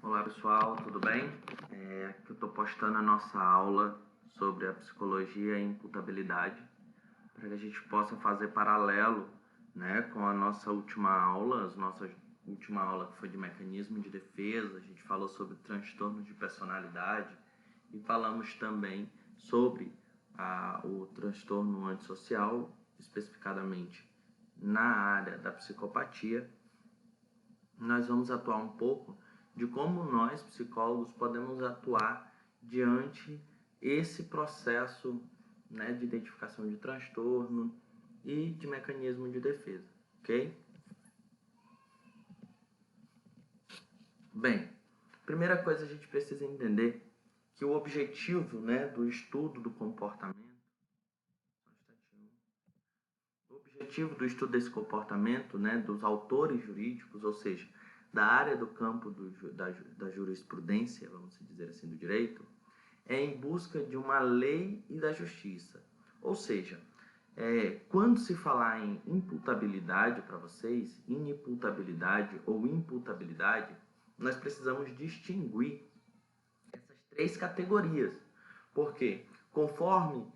Olá pessoal, tudo bem? Aqui eu estou postando a nossa aula sobre a psicologia e imputabilidade para que a gente possa fazer paralelo, né, com a nossa última aula, última aula que foi de mecanismo de defesa. A gente falou sobre transtorno de personalidade e falamos também sobre o transtorno antissocial, especificadamente na área da psicopatia. Nós vamos atuar um pouco de como nós, psicólogos, podemos atuar diante esse processo, né, de identificação de transtorno e de mecanismo de defesa, ok? Bem, primeira coisa a gente precisa entender que o objetivo, né, do estudo do comportamento, o objetivo do estudo desse comportamento, né, dos autores jurídicos, ou seja, da área do campo da jurisprudência, vamos dizer assim, do direito, é em busca de uma lei e da justiça. Ou seja, quando se falar em imputabilidade para vocês, inimputabilidade ou imputabilidade, nós precisamos distinguir essas três categorias. Porque conforme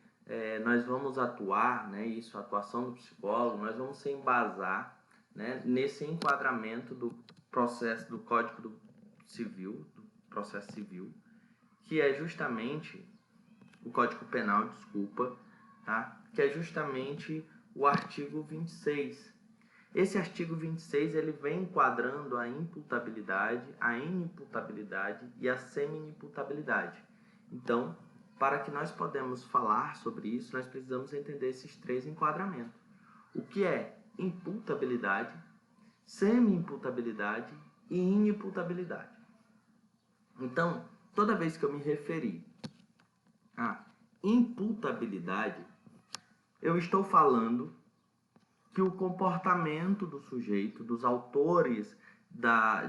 nós vamos atuar, né, isso, a atuação do psicólogo, nós vamos se embasar, né, nesse enquadramento do processo do Código Civil, do processo civil, que é justamente o Código Penal, desculpa, tá? Que é justamente o artigo 26. Esse artigo 26, ele vem enquadrando a imputabilidade, a inimputabilidade e a semi-imputabilidade. Então, para que nós podemos falar sobre isso, nós precisamos entender esses três enquadramentos. O que é imputabilidade, semi-imputabilidade e inimputabilidade. Então, toda vez que eu me referir à imputabilidade, eu estou falando que o comportamento do sujeito, dos autores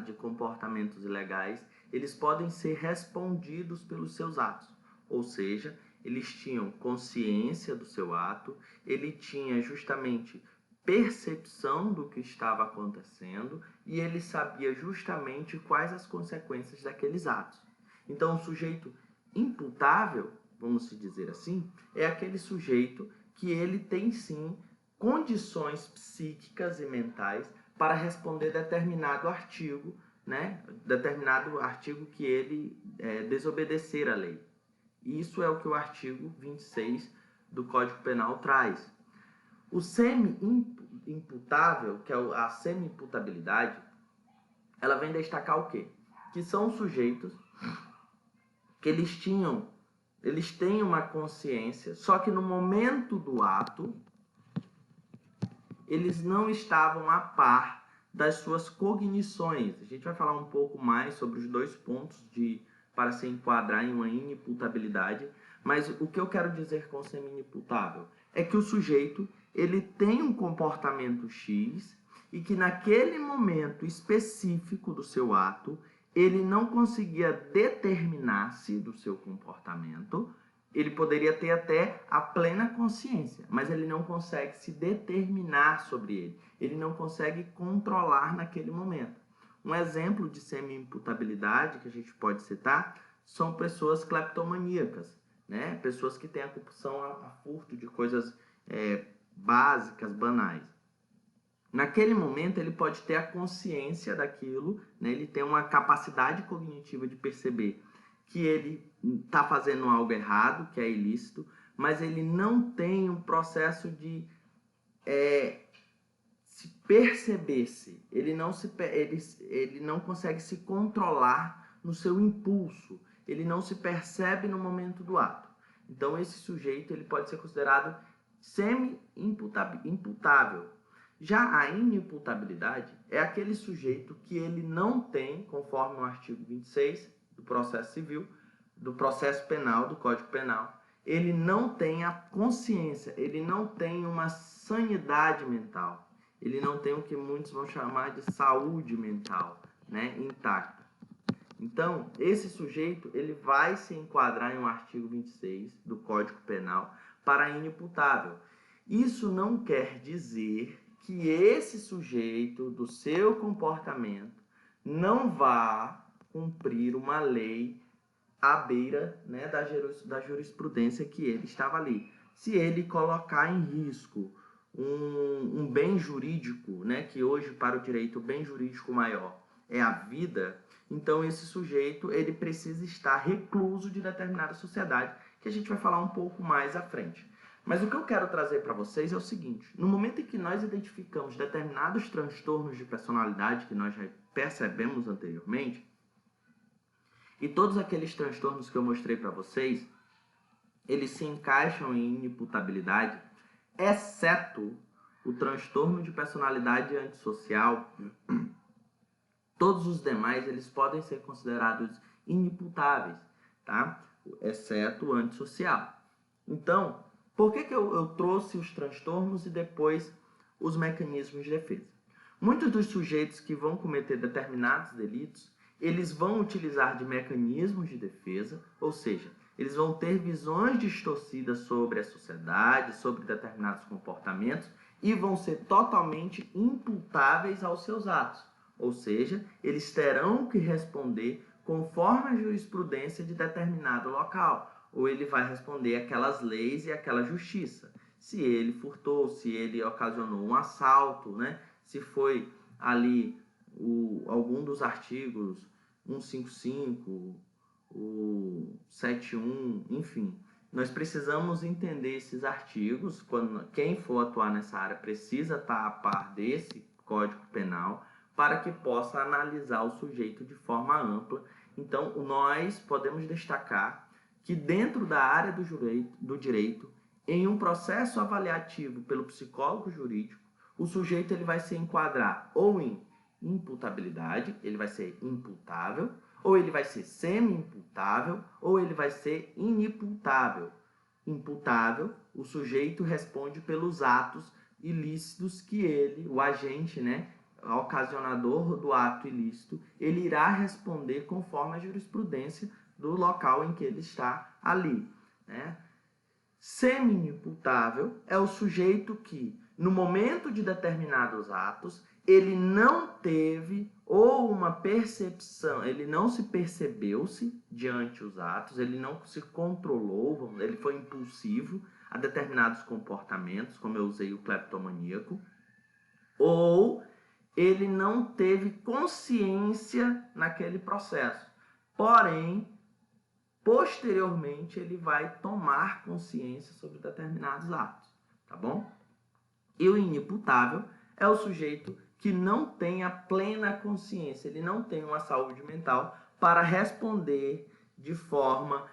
de comportamentos ilegais, eles podem ser respondidos pelos seus atos. Ou seja, eles tinham consciência do seu ato, ele tinha justamente percepção do que estava acontecendo e ele sabia justamente quais as consequências daqueles atos. Então, o sujeito imputável, vamos dizer assim, é aquele sujeito que ele tem sim condições psíquicas e mentais para responder determinado artigo, né? Determinado artigo que ele desobedecer à lei. Isso é o que o artigo 26 do Código Penal traz. O semi-imputável, que é a semi-imputabilidade, ela vem destacar o quê? Que são sujeitos que eles têm uma consciência, só que no momento do ato, eles não estavam a par das suas cognições. A gente vai falar um pouco mais sobre os dois pontos para se enquadrar em uma inimputabilidade, mas o que eu quero dizer com semi-imputável é que o sujeito ele tem um comportamento X e que naquele momento específico do seu ato ele não conseguia determinar-se do seu comportamento. Ele poderia ter até a plena consciência, mas ele não consegue se determinar sobre ele. Ele não consegue controlar naquele momento. Um exemplo de semi-imputabilidade que a gente pode citar são pessoas cleptomaníacas, né? Pessoas que têm a compulsão a furto de coisas básicas, banais. Naquele momento, ele pode ter a consciência daquilo, né? Ele tem uma capacidade cognitiva de perceber que ele está fazendo algo errado, que é ilícito, mas ele não tem um processo de se perceber-se. Ele não consegue se controlar no seu impulso. Ele não se percebe no momento do ato. Então, esse sujeito ele pode ser considerado semi-imputável. Já a inimputabilidade é aquele sujeito que ele não tem, conforme o artigo 26 do processo civil, do processo penal, do Código Penal, ele não tem a consciência, ele não tem uma sanidade mental, ele não tem o que muitos vão chamar de saúde mental, né, intacta. Então, esse sujeito ele vai se enquadrar em um artigo 26 do Código Penal para inimputável. Isso não quer dizer que esse sujeito, do seu comportamento, não vá cumprir uma lei à beira, né, da jurisprudência que ele estava ali. Se ele colocar em risco um bem jurídico, né, que hoje para o direito o bem jurídico maior é a vida, então esse sujeito ele precisa estar recluso de determinada sociedade, que a gente vai falar um pouco mais à frente. Mas o que eu quero trazer para vocês é o seguinte: no momento em que nós identificamos determinados transtornos de personalidade que nós já percebemos anteriormente, e todos aqueles transtornos que eu mostrei para vocês, eles se encaixam em inimputabilidade, exceto o transtorno de personalidade antissocial. Todos os demais, eles podem ser considerados inimputáveis, tá? Exceto o antissocial. Então, por que eu trouxe os transtornos e depois os mecanismos de defesa? Muitos dos sujeitos que vão cometer determinados delitos, eles vão utilizar de mecanismos de defesa, ou seja, eles vão ter visões distorcidas sobre a sociedade, sobre determinados comportamentos e vão ser totalmente imputáveis aos seus atos. Ou seja, eles terão que responder conforme a jurisprudência de determinado local, ou ele vai responder aquelas leis e aquela justiça. Se ele furtou, se ele ocasionou um assalto, né? Se foi ali algum dos artigos 155, o 71, enfim. Nós precisamos entender esses artigos. Quem for atuar nessa área precisa estar a par desse Código Penal para que possa analisar o sujeito de forma ampla. Então, nós podemos destacar que dentro da área do direito, em um processo avaliativo pelo psicólogo jurídico, o sujeito ele vai se enquadrar ou em imputabilidade, ele vai ser imputável, ou ele vai ser semi-imputável, ou ele vai ser inimputável. Imputável, o sujeito responde pelos atos ilícitos que ele, o agente, né, ocasionador do ato ilícito, ele irá responder conforme a jurisprudência do local em que ele está ali, né? Semi-imputável é o sujeito que, no momento de determinados atos, ele não teve ou uma percepção, ele não se percebeu-se diante os atos, ele não se controlou, ele foi impulsivo a determinados comportamentos, como eu usei o cleptomaníaco, ou ele não teve consciência naquele processo. Porém, posteriormente, ele vai tomar consciência sobre determinados atos, tá bom? E o inimputável é o sujeito que não tem a plena consciência, ele não tem uma saúde mental para responder de forma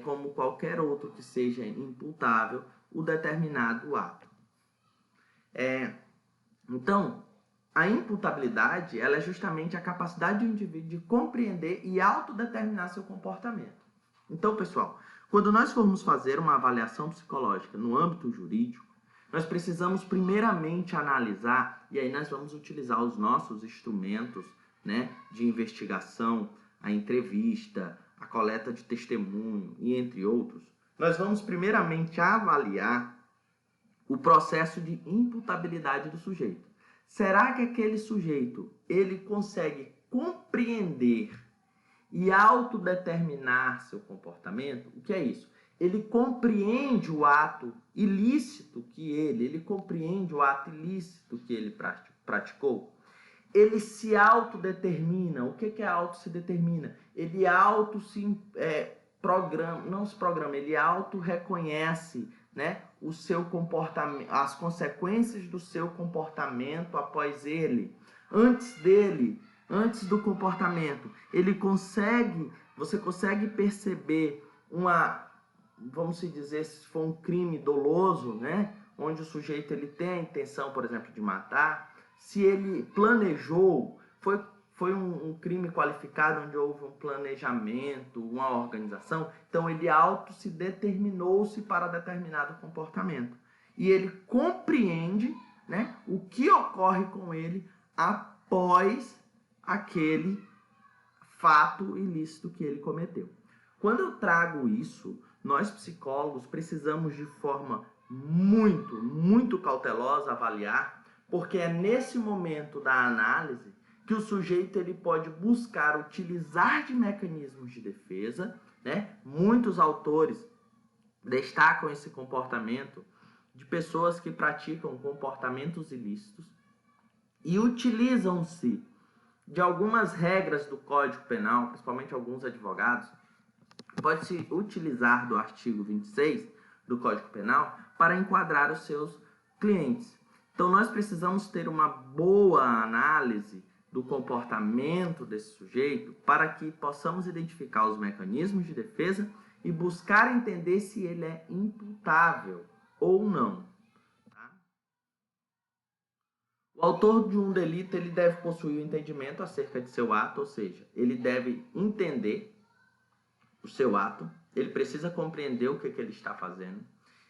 como qualquer outro que seja imputável o determinado ato. Então, a imputabilidade ela é justamente a capacidade do indivíduo de compreender e autodeterminar seu comportamento. Então, pessoal, quando nós formos fazer uma avaliação psicológica no âmbito jurídico, nós precisamos primeiramente analisar, e aí nós vamos utilizar os nossos instrumentos, né, de investigação, a entrevista, a coleta de testemunho e entre outros. Nós vamos primeiramente avaliar o processo de imputabilidade do sujeito. Será que aquele sujeito ele consegue compreender e autodeterminar seu comportamento? O que é isso? Ele compreende o ato ilícito que ele compreende o ato ilícito que ele praticou? Ele se autodetermina. O que é auto se determina? Ele ele auto-reconhece, né, o seu comportamento, as consequências do seu comportamento após ele, antes do comportamento. Você consegue perceber vamos dizer, se for um crime doloso, né, onde o sujeito ele tem a intenção, por exemplo, de matar, se ele planejou, foi um crime qualificado onde houve um planejamento, uma organização, então ele se determinou-se para determinado comportamento. E ele compreende, né, o que ocorre com ele após aquele fato ilícito que ele cometeu. Quando eu trago isso, nós psicólogos precisamos de forma muito, muito cautelosa avaliar, porque é nesse momento da análise que o sujeito ele pode buscar utilizar de mecanismos de defesa, né? Muitos autores destacam esse comportamento de pessoas que praticam comportamentos ilícitos e utilizam-se de algumas regras do Código Penal, principalmente alguns advogados, pode-se utilizar do artigo 26 do Código Penal para enquadrar os seus clientes. Então, nós precisamos ter uma boa análise do comportamento desse sujeito para que possamos identificar os mecanismos de defesa e buscar entender se ele é imputável ou não. Tá? O autor de um delito ele deve possuir o entendimento acerca de seu ato, ou seja, ele deve entender o seu ato, ele precisa compreender o que ele está fazendo,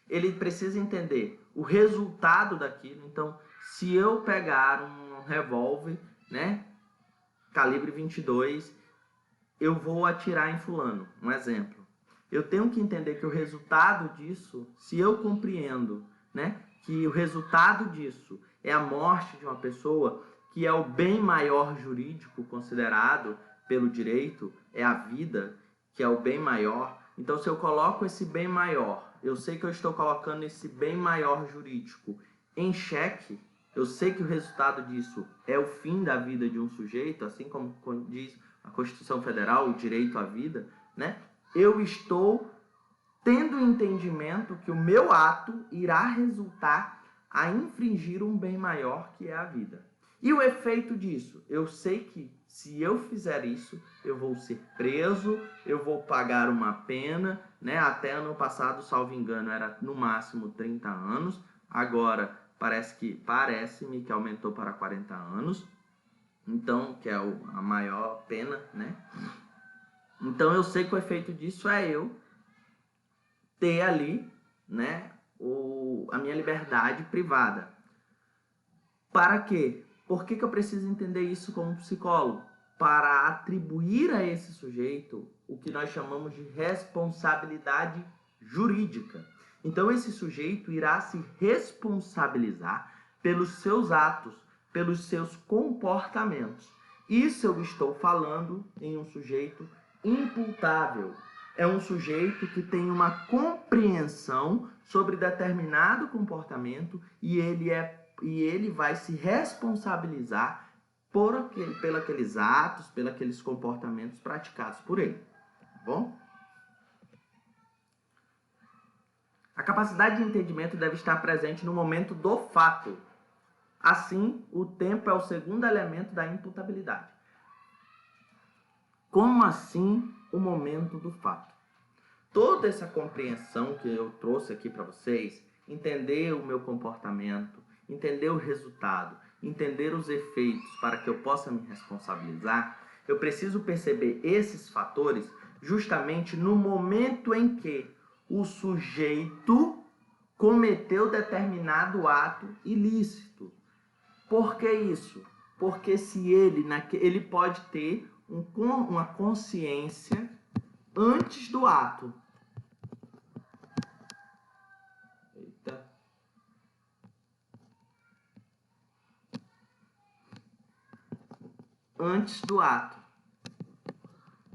ele precisa entender o resultado daquilo. Então, se eu pegar um revólver, né, calibre 22, eu vou atirar em fulano, um exemplo. Eu tenho que entender que o resultado disso, se eu compreendo, né, que o resultado disso é a morte de uma pessoa, que é o bem maior jurídico considerado pelo direito, é a vida, que é o bem maior. Então, se eu coloco esse bem maior, eu sei que eu estou colocando esse bem maior jurídico em xeque, eu sei que o resultado disso é o fim da vida de um sujeito, assim como diz a Constituição Federal, o direito à vida, né? Eu estou tendo entendimento que o meu ato irá resultar a infringir um bem maior, que é a vida. E o efeito disso? Eu sei que se eu fizer isso, eu vou ser preso, eu vou pagar uma pena, né? Até ano passado, salvo engano, era no máximo 30 anos. Agora, parece-me que aumentou para 40 anos. Então, que é a maior pena, né? Então, eu sei que o efeito disso é eu ter ali, né, a minha liberdade privada. Para quê? Por que eu preciso entender isso como psicólogo? Para atribuir a esse sujeito o que nós chamamos de responsabilidade jurídica. Então, esse sujeito irá se responsabilizar pelos seus atos, pelos seus comportamentos. Isso eu estou falando em um sujeito imputável. É um sujeito que tem uma compreensão sobre determinado comportamento e ele vai se responsabilizar pelos aqueles atos, pelos aqueles comportamentos praticados por ele. Tá bom? A capacidade de entendimento deve estar presente no momento do fato. Assim, o tempo é o segundo elemento da imputabilidade. Como assim o momento do fato? Toda essa compreensão que eu trouxe aqui para vocês, entender o meu comportamento, entender o resultado, entender os efeitos para que eu possa me responsabilizar, eu preciso perceber esses fatores justamente no momento em que o sujeito cometeu determinado ato ilícito. Por que isso? Porque se ele pode ter uma consciência antes do ato. Eita. Antes do ato.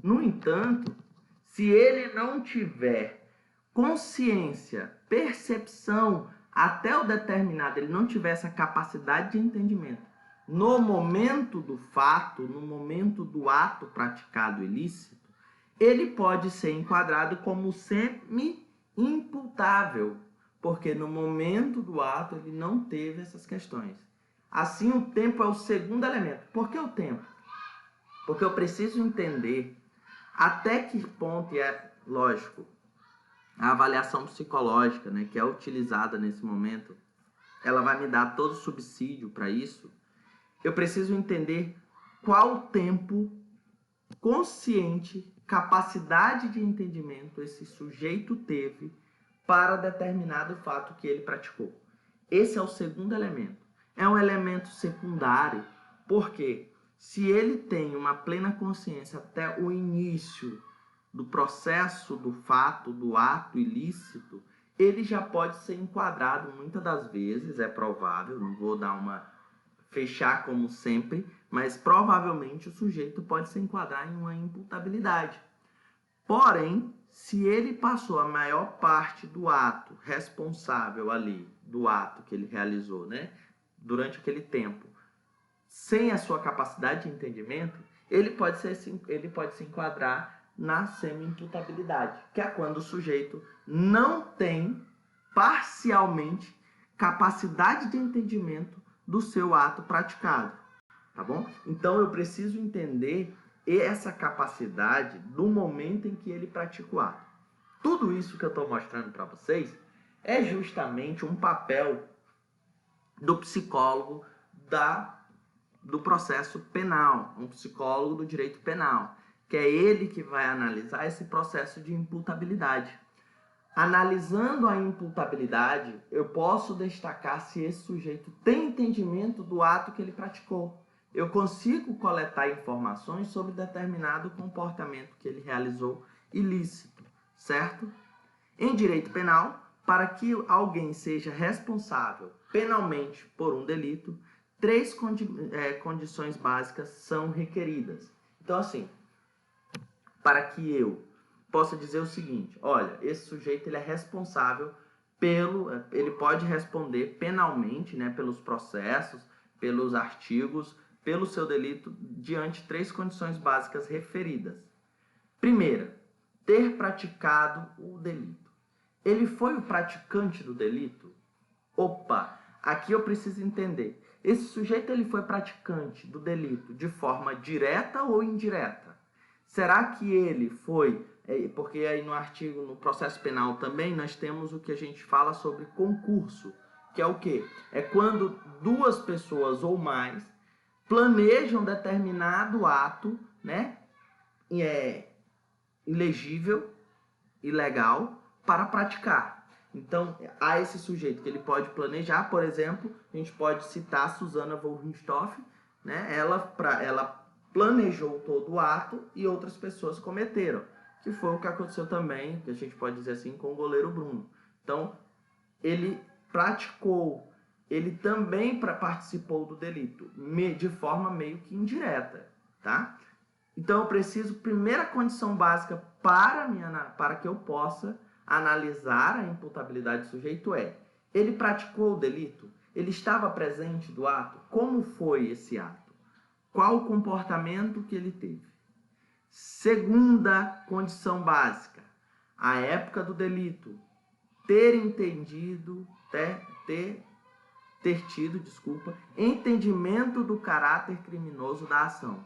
No entanto, se ele não tiver consciência, percepção até o determinado, ele não tiver essa capacidade de entendimento, no momento do fato, no momento do ato praticado ilícito, ele pode ser enquadrado como semi-imputável, porque no momento do ato ele não teve essas questões. Assim, o tempo é o segundo elemento. Por que o tempo? Porque eu preciso entender até que ponto, e é lógico, a avaliação psicológica, né, que é utilizada nesse momento, ela vai me dar todo o subsídio para isso. Eu preciso entender qual tempo consciente, capacidade de entendimento esse sujeito teve para determinado fato que ele praticou. Esse é o segundo elemento. É um elemento secundário, porque se ele tem uma plena consciência até o início do processo do fato, do ato ilícito, ele já pode ser enquadrado muitas das vezes, é provável, não vou dar fechar como sempre, mas provavelmente o sujeito pode se enquadrar em uma imputabilidade. Porém, se ele passou a maior parte do ato responsável ali, do ato que ele realizou, né, durante aquele tempo, sem a sua capacidade de entendimento, ele pode se enquadrar na semi-imputabilidade, que é quando o sujeito não tem parcialmente capacidade de entendimento do seu ato praticado, tá bom? Então eu preciso entender essa capacidade do momento em que ele pratica o ato. Tudo isso que eu estou mostrando para vocês é justamente um papel do psicólogo do processo penal, um psicólogo do direito penal, que é ele que vai analisar esse processo de imputabilidade. Analisando a imputabilidade, eu posso destacar se esse sujeito tem entendimento do ato que ele praticou. Eu consigo coletar informações sobre determinado comportamento que ele realizou ilícito, certo? Em direito penal, para que alguém seja responsável penalmente por um delito, 3 condições básicas são requeridas. Então, assim, para que eu possa dizer o seguinte, olha, esse sujeito ele é responsável ele pode responder penalmente, né, pelos processos, pelos artigos, pelo seu delito, diante de 3 condições básicas referidas. Primeira, ter praticado o delito. Ele foi o praticante do delito? Opa, aqui eu preciso entender. Esse sujeito ele foi praticante do delito de forma direta ou indireta? Será que ele foi, porque aí no artigo, no processo penal também, nós temos o que a gente fala sobre concurso, que é o quê? É quando 2 pessoas ou mais planejam determinado ato, né, ilegível, ilegal, para praticar. Então, há esse sujeito que ele pode planejar, por exemplo, a gente pode citar a Susana Wollenstoff, né? Ela planejou todo o ato e outras pessoas cometeram, que foi o que aconteceu também, que a gente pode dizer assim, com o goleiro Bruno. Então, ele praticou, ele também participou do delito, de forma meio que indireta, tá? Então, eu preciso, primeira condição básica para que eu possa analisar a imputabilidade do sujeito ele praticou o delito? Ele estava presente do ato? Como foi esse ato? Qual o comportamento que ele teve? Segunda condição básica, a época do delito. Ter tido, entendimento do caráter criminoso da ação.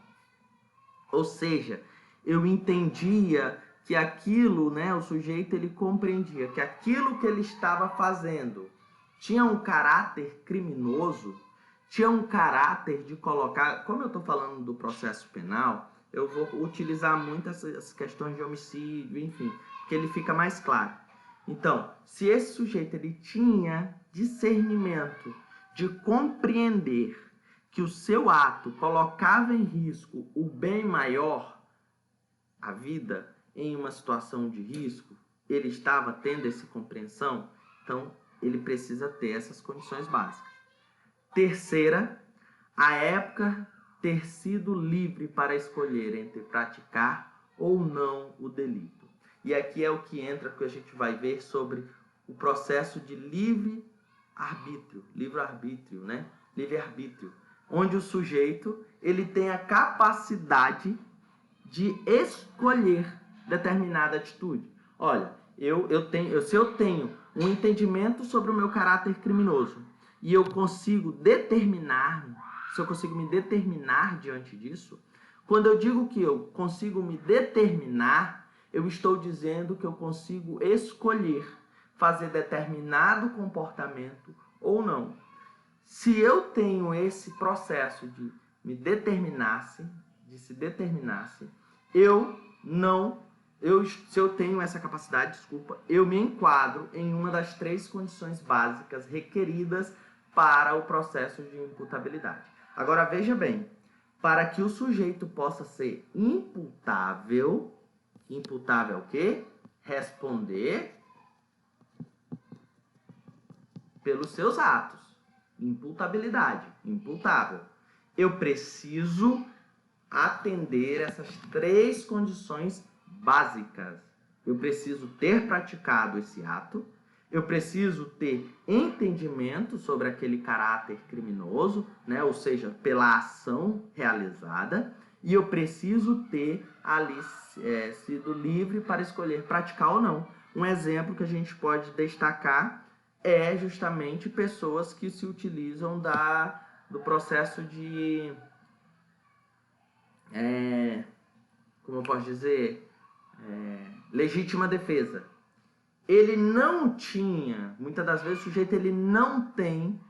Ou seja, eu entendia que aquilo, né, o sujeito ele compreendia que aquilo que ele estava fazendo tinha um caráter criminoso, tinha um caráter de colocar, como eu estou falando do processo penal, eu vou utilizar muito essas questões de homicídio, enfim, porque ele fica mais claro. Então, se esse sujeito ele tinha discernimento de compreender que o seu ato colocava em risco o bem maior, a vida, em uma situação de risco, ele estava tendo essa compreensão, então ele precisa ter essas condições básicas. Terceira, a época ter sido livre para escolher entre praticar ou não o delito. E aqui é o que entra, que a gente vai ver sobre o processo de livre-arbítrio, né? Livre-arbítrio, onde o sujeito ele tem a capacidade de escolher determinada atitude. Olha, se eu tenho um entendimento sobre o meu caráter criminoso e eu consigo determinar, se eu consigo me determinar diante disso, quando eu digo que eu consigo me determinar, eu estou dizendo que eu consigo escolher fazer determinado comportamento ou não. Se eu tenho esse processo de se determinasse, se eu tenho essa capacidade, eu me enquadro em uma das 3 condições básicas requeridas para o processo de imputabilidade. Agora, veja bem, para que o sujeito possa ser imputável o quê? Responder pelos seus atos. Imputabilidade, imputável. eu preciso atender essas 3 condições básicas. Eu preciso ter praticado esse ato, eu preciso ter entendimento sobre aquele caráter criminoso, né? Ou seja, pela ação realizada, e eu preciso ter ali sido livre para escolher praticar ou não. Um exemplo que a gente pode destacar é justamente pessoas que se utilizam do processo de... como eu posso dizer? Legítima defesa. Ele não tinha, muitas das vezes o sujeito ele não tem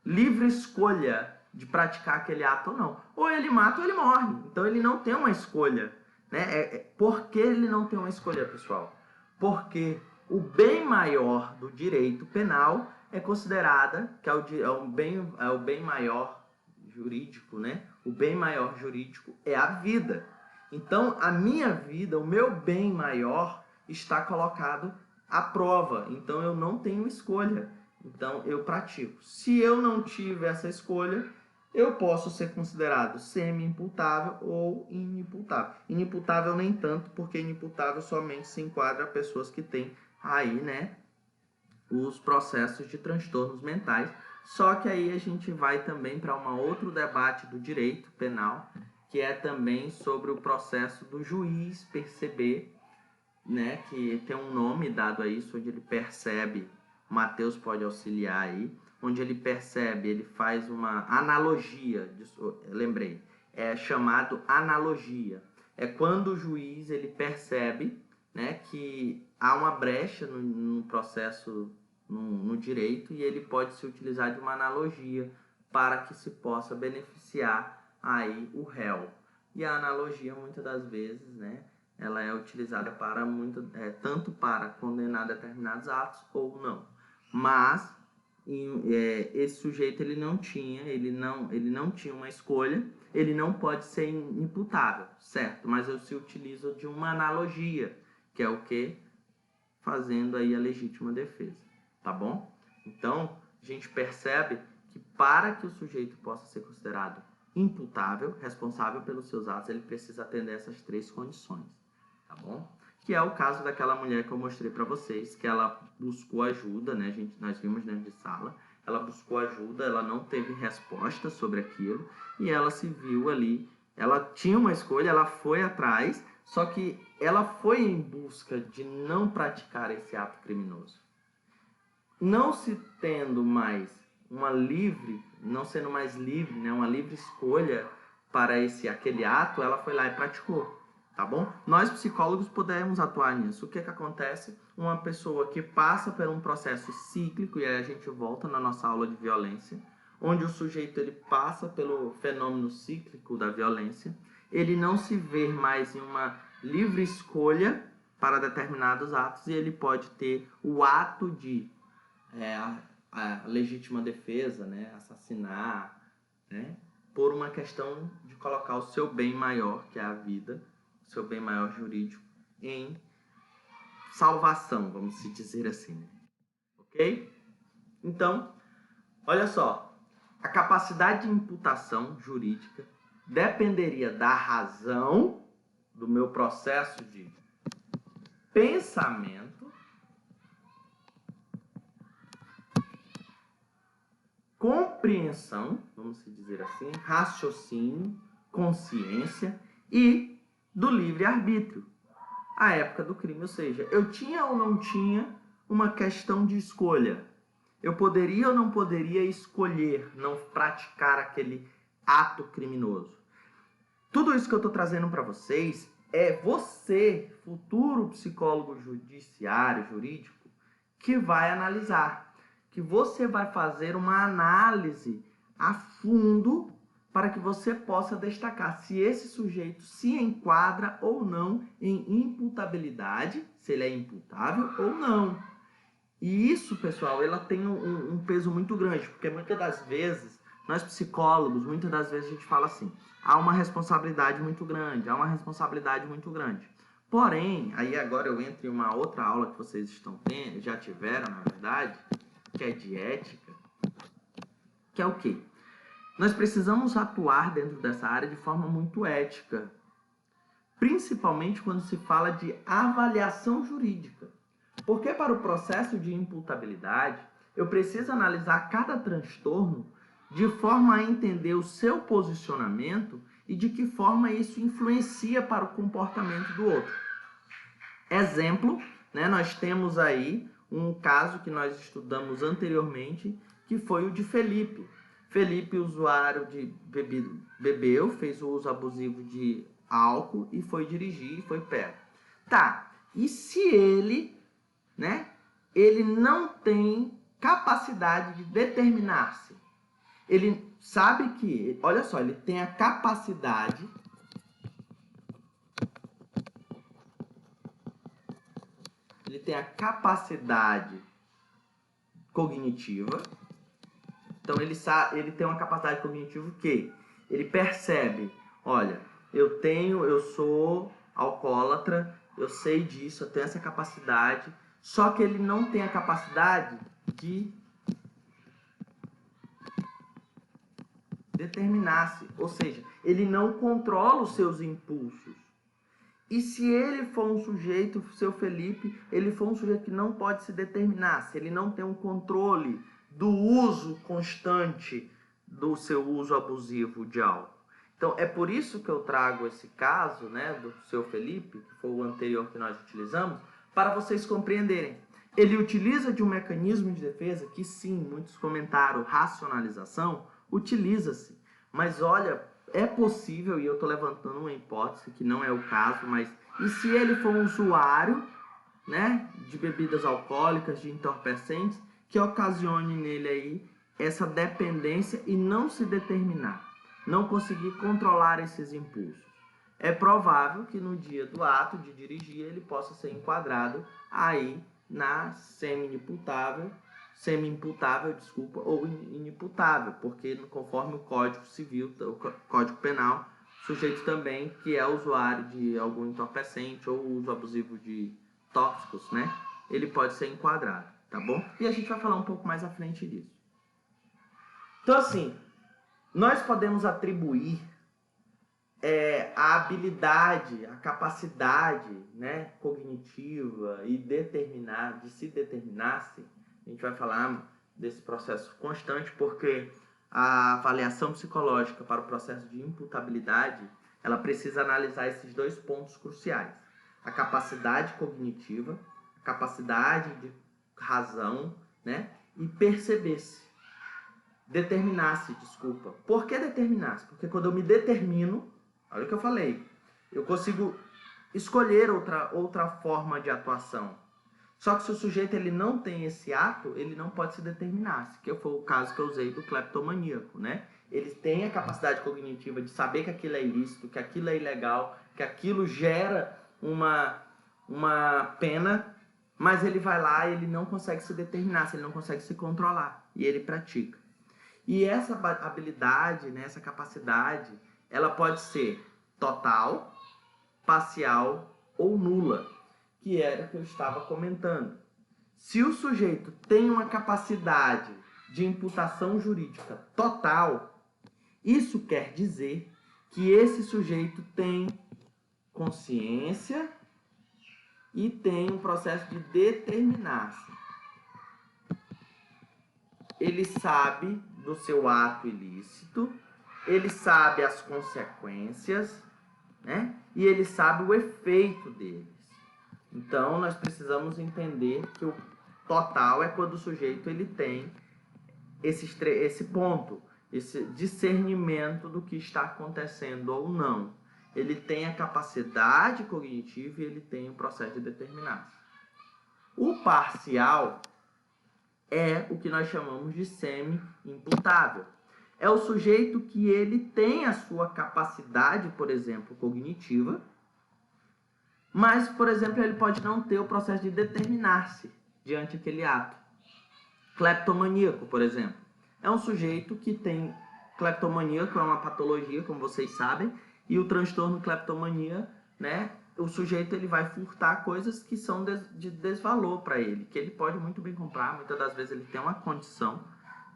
livre escolha de praticar aquele ato ou não. Ou ele mata ou ele morre. Então ele não tem uma escolha. Né? Por que ele não tem uma escolha, pessoal? Porque o bem maior do direito penal é considerada que é o bem maior jurídico, né? O bem maior jurídico é a vida. Então, a minha vida, o meu bem maior, está colocado à prova. Então, eu não tenho escolha. Então, eu pratico. Se eu não tiver essa escolha, eu posso ser considerado semi-imputável ou inimputável. Inimputável nem tanto, porque inimputável somente se enquadra a pessoas que têm aí, né, os processos de transtornos mentais. Só que aí a gente vai também para um outro debate do direito penal, que é também sobre o processo do juiz perceber, né, que tem um nome dado a isso, onde ele percebe, Mateus pode auxiliar aí, onde ele percebe, ele faz uma analogia, lembrei, é chamado analogia. É quando o juiz ele percebe, né, que há uma brecha no processo, no direito, e ele pode se utilizar de uma analogia para que se possa beneficiar aí o réu. E a analogia, muitas das vezes, né, ela é utilizada para tanto para condenar determinados atos ou não. Mas esse sujeito ele não tinha uma escolha, ele não pode ser imputável, certo? Mas eu se utilizo de uma analogia, que é o que? Fazendo aí a legítima defesa, tá bom? Então, a gente percebe que para que o sujeito possa ser considerado imputável, responsável pelos seus atos, ele precisa atender essas 3 condições, tá bom? Que é o caso daquela mulher que eu mostrei para vocês, que ela buscou ajuda, né? Nós vimos dentro de sala, ela buscou ajuda, ela não teve resposta sobre aquilo, e ela se viu ali, ela tinha uma escolha, ela foi atrás, só que ela foi em busca de não praticar esse ato criminoso. Não se tendo mais não sendo mais livre, né, uma livre escolha para aquele ato, ela foi lá e praticou. Tá bom? Nós, psicólogos, podemos atuar nisso. O que acontece? Uma pessoa que passa por um processo cíclico, e aí a gente volta na nossa aula de violência, onde o sujeito ele passa pelo fenômeno cíclico da violência, ele não se vê mais em uma livre escolha para determinados atos, e ele pode ter o ato de a legítima defesa, né? Assassinar, né? Por uma questão de colocar o seu bem maior, que é a vida, seu bem maior jurídico, em salvação, vamos se dizer assim. Ok? Então, olha só, a capacidade de imputação jurídica dependeria da razão do meu processo de pensamento, compreensão, vamos se dizer assim, raciocínio, consciência e do livre-arbítrio, a época do crime. Ou seja, eu tinha ou não tinha uma questão de escolha. Eu poderia ou não poderia escolher não praticar aquele ato criminoso. Tudo isso que eu estou trazendo para vocês é você, futuro psicólogo judiciário, jurídico, que vai analisar, que você vai fazer uma análise a fundo para que você possa destacar se esse sujeito se enquadra ou não em imputabilidade, se ele é imputável ou não. E isso, pessoal, ela tem um peso muito grande, porque muitas das vezes, nós psicólogos, muitas das vezes a gente fala assim, há uma responsabilidade muito grande, há uma responsabilidade muito grande. Porém, aí agora eu entro em uma outra aula que vocês estão tendo, já tiveram, na verdade, que é de ética, que é o quê? nós precisamos atuar dentro dessa área de forma muito ética, principalmente quando se fala de avaliação jurídica. Porque para o processo de imputabilidade, eu preciso analisar cada transtorno de forma a entender o seu posicionamento e de que forma isso influencia para o comportamento do outro. Exemplo, né, nós temos aí um caso que nós estudamos anteriormente, que foi o de Felipe. Felipe, usuário de bebida, bebeu, fez o uso abusivo de álcool e foi dirigir e foi pego. Tá, e se ele, né, ele não tem capacidade de determinar-se? Ele sabe que, olha só, ele tem a capacidade cognitiva. Então ele tem uma capacidade cognitiva que ele percebe, olha, eu sou alcoólatra, eu sei disso, eu tenho essa capacidade, só que ele não tem a capacidade de determinar-se, ou seja, ele não controla os seus impulsos. E se ele for um sujeito, seu Felipe, ele for um sujeito que não pode se determinar, se ele não tem um controle do uso constante do seu uso abusivo de álcool. Então, é por isso que eu trago esse caso, né, do seu Felipe, que foi o anterior que nós utilizamos, para vocês compreenderem. Ele utiliza de um mecanismo de defesa que, sim, muitos comentaram, racionalização, utiliza-se. Mas, olha, é possível, e eu estou levantando uma hipótese, que não é o caso, mas e se ele for um usuário, né, de bebidas alcoólicas, de entorpecentes, que ocasione nele aí essa dependência e não se determinar, não conseguir controlar esses impulsos? É provável que no dia do ato de dirigir ele possa ser enquadrado aí na semi-imputável, ou inimputável, porque conforme o Código Civil, o Código Penal, sujeito também que é usuário de algum entorpecente ou uso abusivo de tóxicos, né, ele pode ser enquadrado, tá bom? E a gente vai falar um pouco mais à frente disso. Então, assim, nós podemos atribuir a habilidade, a capacidade, né, cognitiva e de se determinar-se. A gente vai falar desse processo constante porque a avaliação psicológica para o processo de imputabilidade, ela precisa analisar esses dois pontos cruciais. A capacidade cognitiva, a capacidade de razão, né, e perceber-se. Determinar-se, desculpa. Por que determinar-se? Porque quando eu me determino, olha o que eu falei, eu consigo escolher outra forma de atuação. Só que se o sujeito ele não tem esse ato, ele não pode se determinar, que foi o caso que eu usei do cleptomaníaco, né? Ele tem a capacidade cognitiva de saber que aquilo é ilícito, que aquilo é ilegal, que aquilo gera uma pena, mas ele vai lá e ele não consegue se determinar, ele não consegue se controlar, e ele pratica. E essa habilidade, né, essa capacidade, ela pode ser total, parcial ou nula, que era o que eu estava comentando. Se o sujeito tem uma capacidade de imputação jurídica total, isso quer dizer que esse sujeito tem consciência e tem um processo de determinar-se. Ele sabe do seu ato ilícito, ele sabe as consequências, né? E ele sabe o efeito deles. Então, nós precisamos entender que o total é quando o sujeito ele tem esse ponto, esse discernimento do que está acontecendo ou não. Ele tem a capacidade cognitiva e ele tem o processo de determinar-se. O parcial é o que nós chamamos de semi-imputável. É o sujeito que ele tem a sua capacidade, por exemplo, cognitiva, mas, por exemplo, ele pode não ter o processo de determinar-se diante daquele ato. Cleptomaníaco, por exemplo, é um sujeito que tem... Cleptomaníaco é uma patologia, como vocês sabem, e o transtorno cleptomania, né, o sujeito ele vai furtar coisas que são de desvalor para ele, que ele pode muito bem comprar, muitas das vezes ele tem uma condição,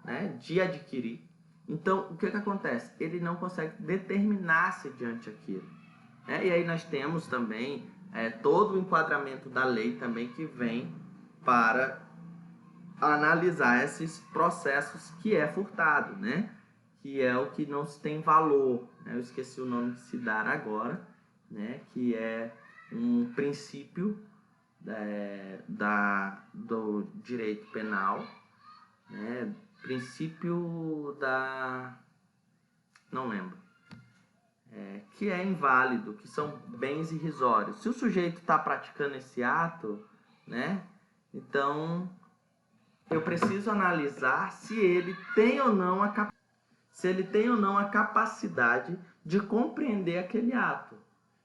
né, de adquirir, Então, o que acontece? Ele não consegue determinar-se diante aquilo. E aí nós temos também todo o enquadramento da lei também que vem para analisar esses processos que é furtado, né? Que é o que não se tem valor, né? Eu esqueci o nome que se dá agora, né? Que é um princípio do direito penal, né? Princípio da... não lembro. Que é inválido, que são bens irrisórios. Se o sujeito está praticando esse ato, né? Então, eu preciso analisar se ele tem ou não a capacidade de compreender aquele ato,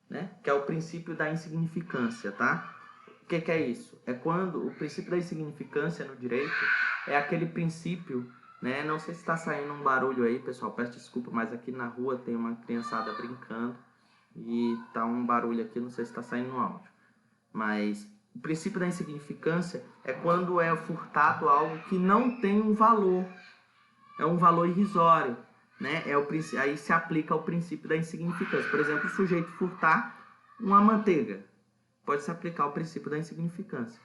né? Que é o princípio da insignificância, tá? O que é isso? É quando o princípio da insignificância no direito é aquele princípio, né? Não sei se está saindo um barulho aí, pessoal, peço desculpa, mas aqui na rua tem uma criançada brincando e tá um barulho aqui, não sei se está saindo no áudio. Mas o princípio da insignificância é quando é furtado algo que não tem um valor, é um valor irrisório, né? Aí se aplica o princípio da insignificância. Por exemplo, o sujeito furtar uma manteiga, pode se aplicar o princípio da insignificância,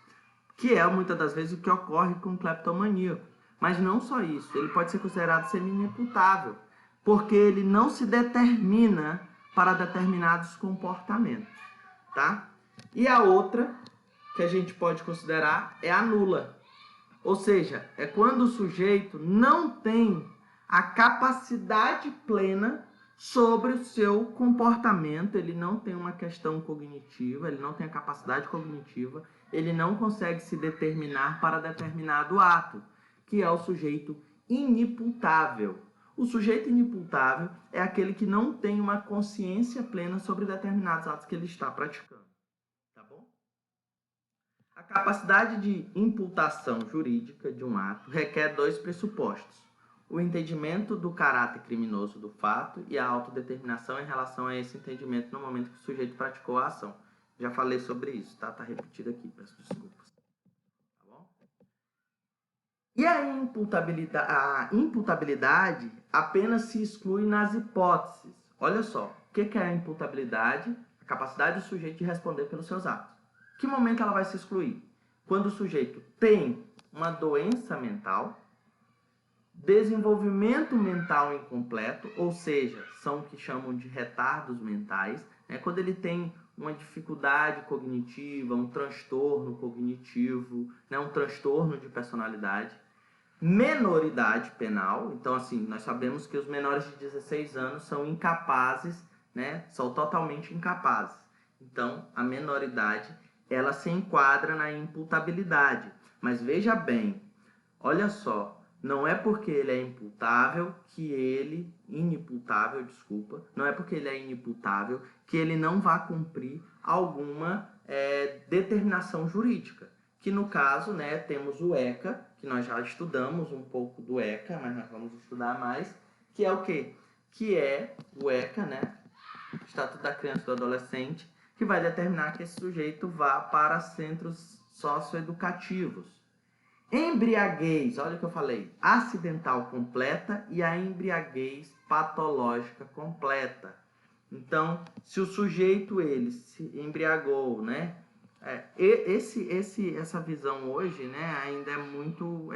que é muitas das vezes o que ocorre com o cleptomaníaco. Mas não só isso, ele pode ser considerado semi-imputável, porque ele não se determina para determinados comportamentos, tá? E a outra que a gente pode considerar é a nula. Ou seja, é quando o sujeito não tem a capacidade plena sobre o seu comportamento, ele não tem uma questão cognitiva, ele não tem a capacidade cognitiva, ele não consegue se determinar para determinado ato, que é o sujeito inimputável. O sujeito inimputável é aquele que não tem uma consciência plena sobre determinados atos que ele está praticando. Tá bom? A capacidade de imputação jurídica de um ato requer dois pressupostos: o entendimento do caráter criminoso do fato e a autodeterminação em relação a esse entendimento no momento que o sujeito praticou a ação. Já falei sobre isso, tá? Tá repetido aqui, peço desculpas. Tá bom? E a imputabilidade apenas se exclui nas hipóteses. Olha só, o que é a imputabilidade? A capacidade do sujeito de responder pelos seus atos. Que momento ela vai se excluir? Quando o sujeito tem uma doença mental, desenvolvimento mental incompleto, ou seja, são o que chamam de retardos mentais, né? Quando ele tem uma dificuldade cognitiva, um transtorno cognitivo, né? Um transtorno de personalidade, menoridade penal. Então, assim, nós sabemos que os menores de 16 anos são incapazes, né? São totalmente incapazes. Então, a menoridade, ela se enquadra na imputabilidade. Mas veja bem, olha só, não é porque ele é imputável que ele... inimputável, desculpa. Não é porque ele é inimputável que ele não vá cumprir alguma determinação jurídica. Que no caso, né, temos o ECA, que nós já estudamos um pouco do ECA, mas nós vamos estudar mais, que é o quê? Que é o ECA, né, Estatuto da Criança e do Adolescente, que vai determinar que esse sujeito vá para centros socioeducativos. Embriaguez, olha o que eu falei, acidental completa e a embriaguez patológica completa. Então, se o sujeito, ele se embriagou, né, essa visão hoje, né, ainda é muito...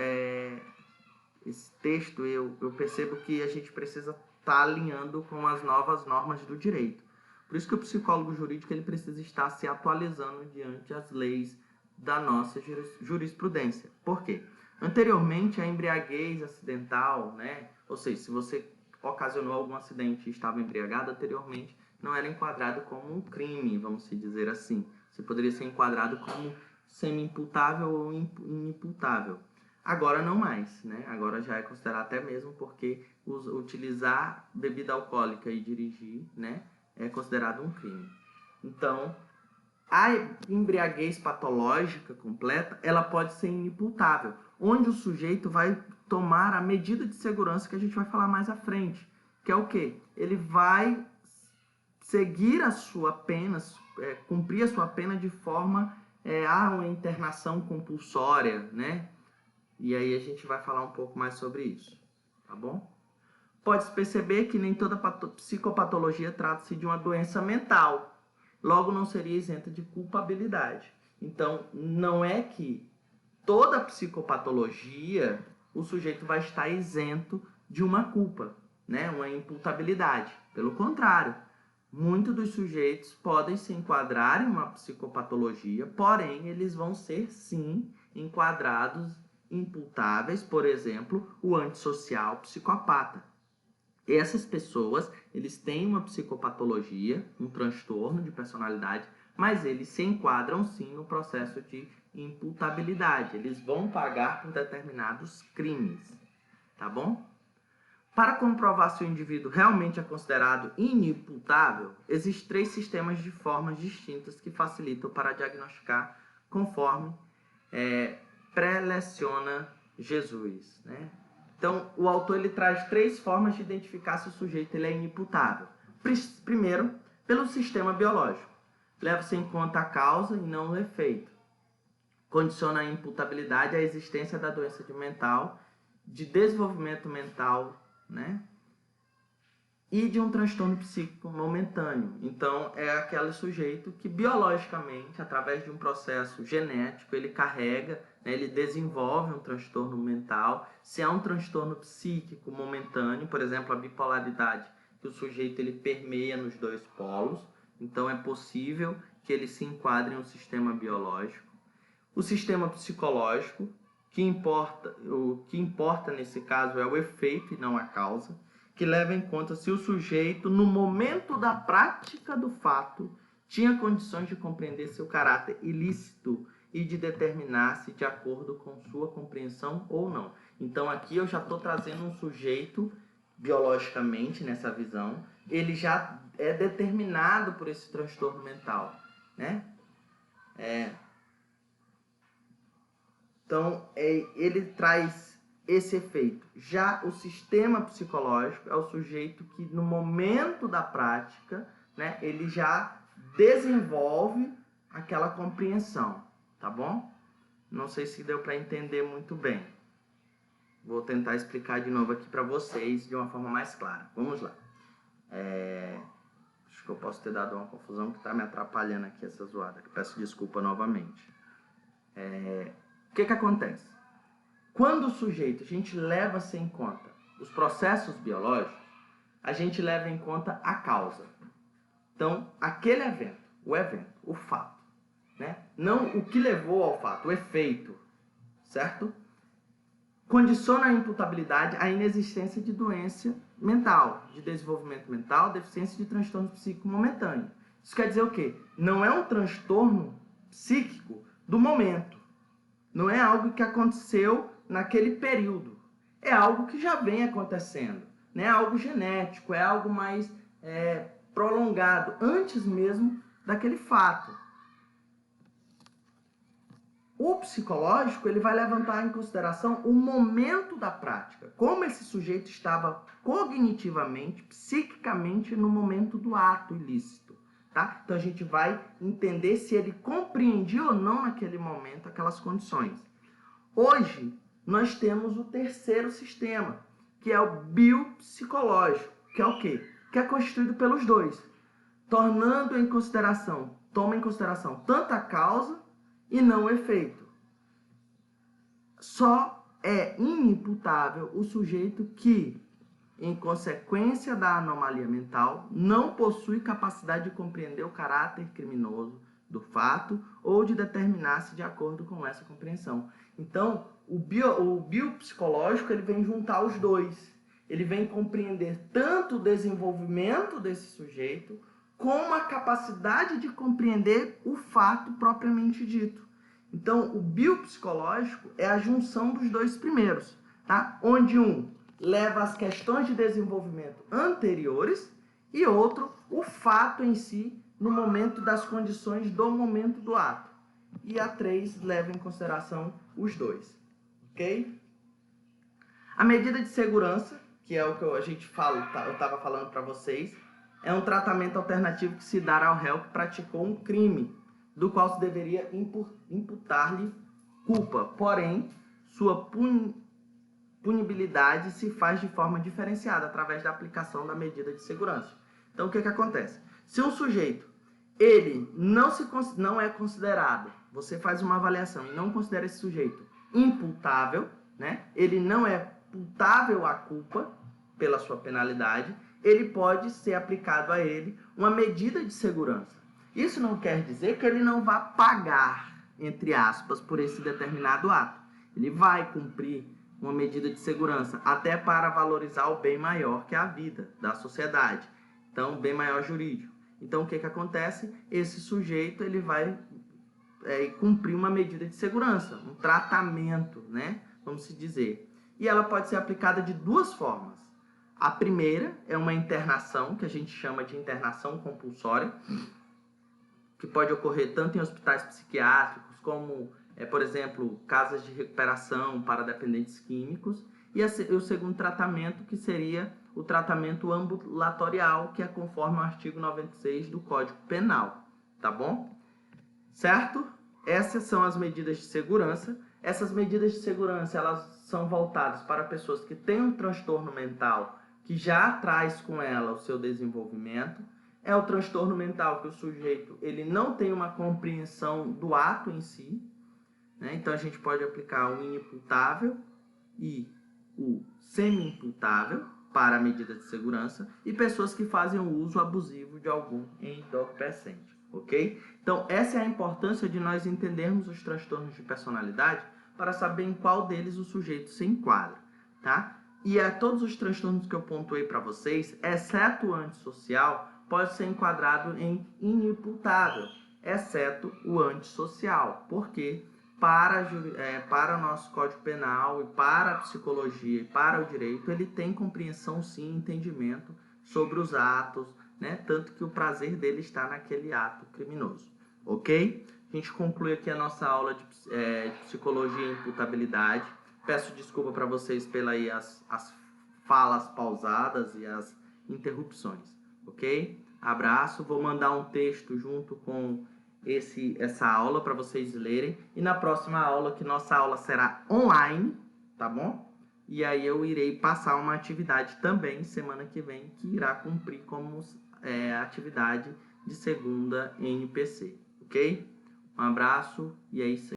esse texto, eu percebo que a gente precisa estar alinhando com as novas normas do direito. Por isso que o psicólogo jurídico ele precisa estar se atualizando diante das leis da nossa jurisprudência. Por quê? Anteriormente, a embriaguez acidental, né, ou seja, se você ocasionou algum acidente e estava embriagado anteriormente, não era enquadrado como um crime, vamos dizer assim. Você poderia ser enquadrado como semi-imputável ou inimputável. Agora não mais, né? Agora já é considerado até mesmo porque utilizar bebida alcoólica e dirigir, né, é considerado um crime. Então, a embriaguez patológica completa, ela pode ser inimputável, onde o sujeito vai tomar a medida de segurança que a gente vai falar mais à frente, que é o quê? Ele vai seguir a sua pena, cumprir a sua pena de forma a uma internação compulsória, né? E aí a gente vai falar um pouco mais sobre isso, tá bom? pode-se perceber que nem toda psicopatologia trata-se de uma doença mental. Logo, não seria isenta de culpabilidade. Então, não é que toda psicopatologia o sujeito vai estar isento de uma culpa, né? Uma imputabilidade. Pelo contrário, muitos dos sujeitos podem se enquadrar em uma psicopatologia, porém, eles vão ser, sim, enquadrados imputáveis, por exemplo, o antissocial psicopata. Essas pessoas, eles têm uma psicopatologia, um transtorno de personalidade, mas eles se enquadram sim no processo de imputabilidade. Eles vão pagar por determinados crimes, tá bom? Para comprovar se o indivíduo realmente é considerado inimputável, existem 3 sistemas de formas distintas que facilitam para diagnosticar conforme preleciona Jesus, né? Então, o autor ele traz 3 formas de identificar se o sujeito ele é inimputável. Primeiro, pelo sistema biológico. Leva-se em conta a causa e não o efeito. Condiciona a imputabilidade à existência da doença mental, de desenvolvimento mental, né? E de um transtorno psíquico momentâneo. Então, é aquele sujeito que biologicamente, através de um processo genético, ele carrega, né, ele desenvolve um transtorno mental. Se é um transtorno psíquico momentâneo, por exemplo, a bipolaridade, que o sujeito ele permeia nos 2 polos, então é possível que ele se enquadre em um sistema biológico. O sistema psicológico, o que importa nesse caso é o efeito e não a causa, que leva em conta se o sujeito, no momento da prática do fato, tinha condições de compreender seu caráter ilícito e de determinar-se de acordo com sua compreensão ou não. Então aqui eu já estou trazendo um sujeito, biologicamente, nessa visão, ele já é determinado por esse transtorno mental, né? Então, ele traz esse efeito. Já o sistema psicológico é o sujeito que, no momento da prática, né, ele já desenvolve aquela compreensão, tá bom? Não sei se deu para entender muito bem. Vou tentar explicar de novo aqui para vocês de uma forma mais clara. Vamos lá. Acho que eu posso ter dado uma confusão que está me atrapalhando aqui essa zoada. Peço desculpa novamente. O que acontece? Quando o sujeito, a gente leva-se em conta os processos biológicos, a gente leva em conta a causa. Então, aquele evento, o fato, né? Não o que levou ao fato, o efeito, certo? Condiciona a imputabilidade à inexistência de doença mental, de desenvolvimento mental, deficiência de transtorno psíquico momentâneo. Isso quer dizer o quê? Não é um transtorno psíquico do momento. Não é algo que aconteceu naquele período. É algo que já vem acontecendo. Né? É algo genético, é algo mais prolongado, antes mesmo daquele fato. O psicológico ele vai levantar em consideração o momento da prática. Como esse sujeito estava cognitivamente, psiquicamente, no momento do ato ilícito. Tá? Então a gente vai entender se ele compreendia ou não naquele momento aquelas condições. Hoje, nós temos o terceiro sistema, que é o biopsicológico, que é o quê? Que é constituído pelos 2, toma em consideração tanto a causa e não o efeito. Só é inimputável o sujeito que, em consequência da anomalia mental, não possui capacidade de compreender o caráter criminoso do fato ou de determinar-se de acordo com essa compreensão. Então, o biopsicológico ele vem juntar os 2. Ele vem compreender tanto o desenvolvimento desse sujeito, como a capacidade de compreender o fato propriamente dito. Então, o biopsicológico é a junção dos 2 primeiros, tá? Onde um leva as questões de desenvolvimento anteriores e outro, o fato em si, no momento das condições do momento do ato. E a 3 leva em consideração os 2, ok? A medida de segurança, que é o que eu estava falando para vocês, é um tratamento alternativo que se dá ao réu que praticou um crime, do qual se deveria imputar-lhe culpa, porém, sua punibilidade se faz de forma diferenciada, através da aplicação da medida de segurança. Então, o que acontece? Se um sujeito, ele não é considerado, você faz uma avaliação e não considera esse sujeito imputável, né? Ele não é imputável à culpa pela sua penalidade, ele pode ser aplicado a ele uma medida de segurança. Isso não quer dizer que ele não vá pagar, entre aspas, por esse determinado ato. Ele vai cumprir uma medida de segurança, até para valorizar o bem maior que é a vida da sociedade. Então, bem maior jurídico. Então, o que acontece? Esse sujeito ele vai cumprir uma medida de segurança, um tratamento, né? Vamos se dizer. E ela pode ser aplicada de duas formas. A primeira é uma internação, que a gente chama de internação compulsória, que pode ocorrer tanto em hospitais psiquiátricos, como, por exemplo, casas de recuperação para dependentes químicos, e o segundo tratamento, que seria o tratamento ambulatorial, que é conforme o artigo 96 do Código Penal, tá bom? Certo? Essas são as medidas de segurança. Essas medidas de segurança, elas são voltadas para pessoas que têm um transtorno mental que já traz com ela o seu desenvolvimento. É o transtorno mental que o sujeito ele não tem uma compreensão do ato em si, né? Então, a gente pode aplicar o inimputável e o semi-imputável para a medida de segurança, e pessoas que fazem o uso abusivo de algum entorpecente, ok? Então, essa é a importância de nós entendermos os transtornos de personalidade para saber em qual deles o sujeito se enquadra, tá? E todos os transtornos que eu pontuei para vocês, exceto o antissocial, pode ser enquadrado em inimputável, exceto o antissocial. Por quê? Para o nosso Código Penal e para a psicologia e para o direito, ele tem compreensão, sim, entendimento sobre os atos, né? Tanto que o prazer dele está naquele ato criminoso, ok? A gente conclui aqui a nossa aula de psicologia e imputabilidade. Peço desculpa para vocês pelas as falas pausadas e as interrupções, ok? Abraço, vou mandar um texto junto com essa aula para vocês lerem. E na próxima aula, que nossa aula será online, tá bom? E aí eu irei passar uma atividade também, semana que vem, que irá cumprir como atividade de segunda NPC, ok? Um abraço e é isso aí.